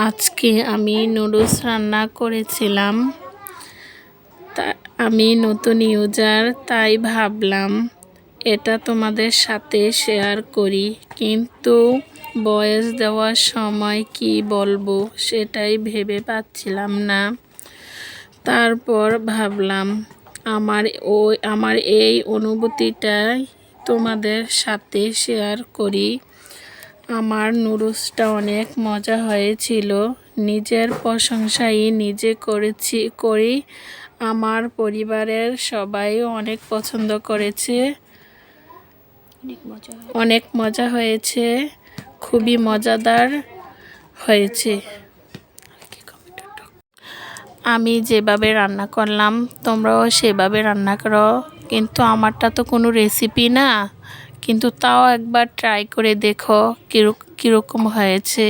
আজকে আমি নুডলস রান্না করেছিলাম। আমি নতুন ইউজার, তাই ভাবলাম এটা তোমাদের সাথে শেয়ার করি, কিন্তু ভয়েস দেওয়ার সময় কি বলবো সেটাই ভেবে পাচ্ছিলাম না। তারপর ভাবলাম আমার এই অনুভূতিটাই তোমাদের সাথে শেয়ার করি। আমার নুডলসটা অনেক মজা হয়েছিল। নিজের প্রশংসাই নিজে করি। আমার পরিবারের সবাই অনেক পছন্দ করেছে। অনেক মজা হয়েছে, খুবই মজাদার হয়েছে। আমি যেভাবে রান্না করলাম তোমরাও সেভাবে রান্না করো, কিন্তু আমারটা তো কোনো রেসিপি না, কিন্তু তাও একবার ট্রাই করে দেখো কীরকম হয়েছে।